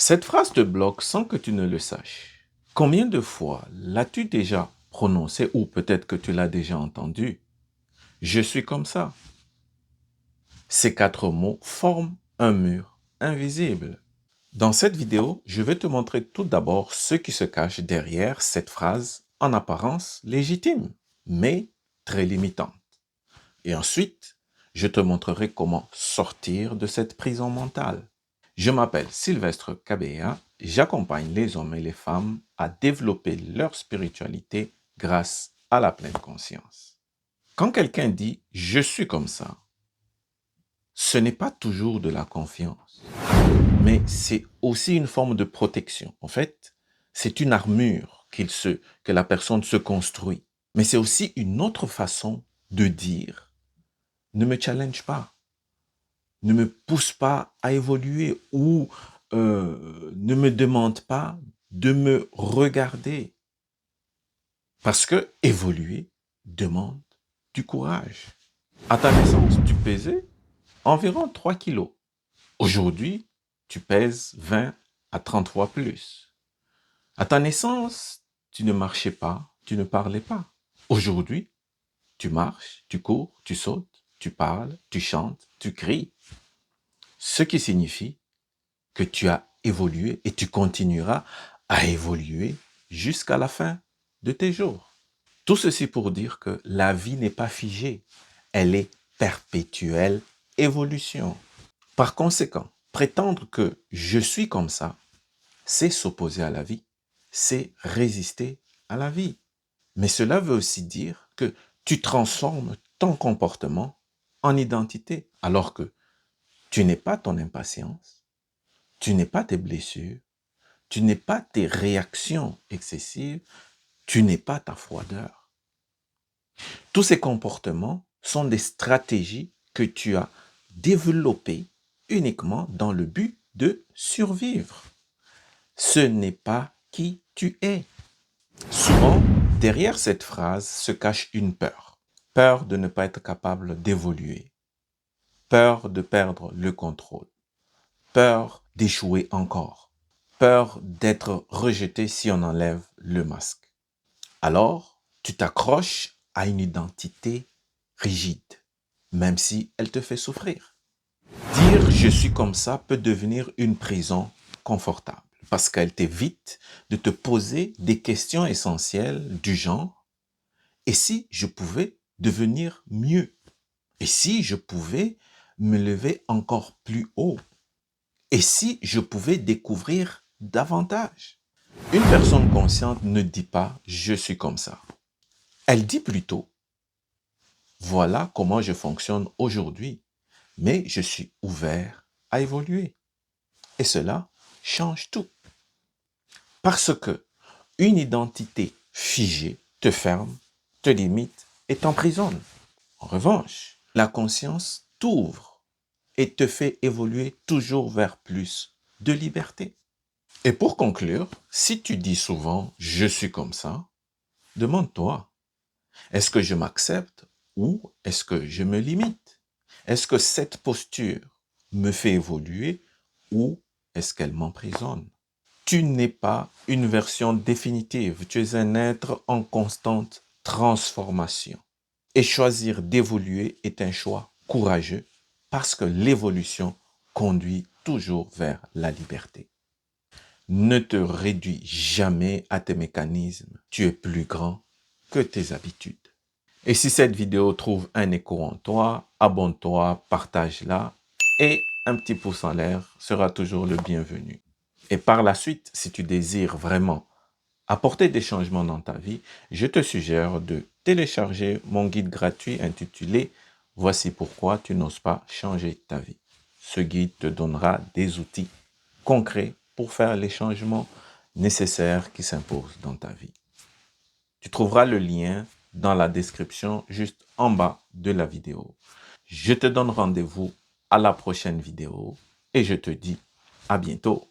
Cette phrase te bloque sans que tu ne le saches. Combien de fois l'as-tu déjà prononcée ou peut-être que tu l'as déjà entendue? Je suis comme ça. Ces quatre mots forment un mur invisible. Dans cette vidéo, je vais te montrer tout d'abord ce qui se cache derrière cette phrase en apparence légitime, mais très limitante. Et ensuite, je te montrerai comment sortir de cette prison mentale. Je m'appelle Sylvestre Kabea, j'accompagne les hommes et les femmes à développer leur spiritualité grâce à la pleine conscience. Quand quelqu'un dit « je suis comme ça », ce n'est pas toujours de la confiance, mais c'est aussi une forme de protection. En fait, c'est une armure que la personne se construit. Mais c'est aussi une autre façon de dire « ne me challenge pas ». Ne me pousse pas à évoluer ou ne me demande pas de me regarder. Parce que évoluer demande du courage. À ta naissance, tu pesais environ 3 kilos. Aujourd'hui, tu pèses 20 à 30 fois plus. À ta naissance, tu ne marchais pas, tu ne parlais pas. Aujourd'hui, tu marches, tu cours, tu sautes, tu parles, tu chantes, tu cries. Ce qui signifie que tu as évolué et tu continueras à évoluer jusqu'à la fin de tes jours. Tout ceci pour dire que la vie n'est pas figée, elle est perpétuelle évolution. Par conséquent, prétendre que je suis comme ça, c'est s'opposer à la vie, c'est résister à la vie. Mais cela veut aussi dire que tu transformes ton comportement en identité, alors que tu n'es pas ton impatience, tu n'es pas tes blessures, tu n'es pas tes réactions excessives, tu n'es pas ta froideur. Tous ces comportements sont des stratégies que tu as développées uniquement dans le but de survivre. Ce n'est pas qui tu es. Souvent, derrière cette phrase se cache une peur. Peur de ne pas être capable d'évoluer. Peur de perdre le contrôle. Peur d'échouer encore. Peur d'être rejeté si on enlève le masque. Alors, tu t'accroches à une identité rigide, même si elle te fait souffrir. Dire « je suis comme ça » peut devenir une prison confortable parce qu'elle t'évite de te poser des questions essentielles du genre « et si je pouvais devenir mieux? Et si je pouvais me lever encore plus haut? Et si je pouvais découvrir davantage ?» Une personne consciente ne dit pas « je suis comme ça ». Elle dit plutôt « voilà comment je fonctionne aujourd'hui, mais je suis ouvert à évoluer. » Et cela change tout. Parce que une identité figée te ferme, te limite et t'emprisonne. En revanche, la conscience t'ouvre et te fait évoluer toujours vers plus de liberté. Et pour conclure, si tu dis souvent « je suis comme ça », demande-toi, est-ce que je m'accepte ou est-ce que je me limite? Est-ce que cette posture me fait évoluer ou est-ce qu'elle m'emprisonne? Tu n'es pas une version définitive, tu es un être en constante transformation. Et choisir d'évoluer est un choix courageux parce que l'évolution conduit toujours vers la liberté. Ne te réduis jamais à tes mécanismes. Tu es plus grand que tes habitudes. Et si cette vidéo trouve un écho en toi, abonne-toi, partage-la et un petit pouce en l'air sera toujours le bienvenu. Et par la suite, si tu désires vraiment apporter des changements dans ta vie, je te suggère de télécharger mon guide gratuit intitulé « Voici pourquoi tu n'oses pas changer ta vie ». Ce guide te donnera des outils concrets pour faire les changements nécessaires qui s'imposent dans ta vie. Tu trouveras le lien dans la description juste en bas de la vidéo. Je te donne rendez-vous à la prochaine vidéo et je te dis à bientôt.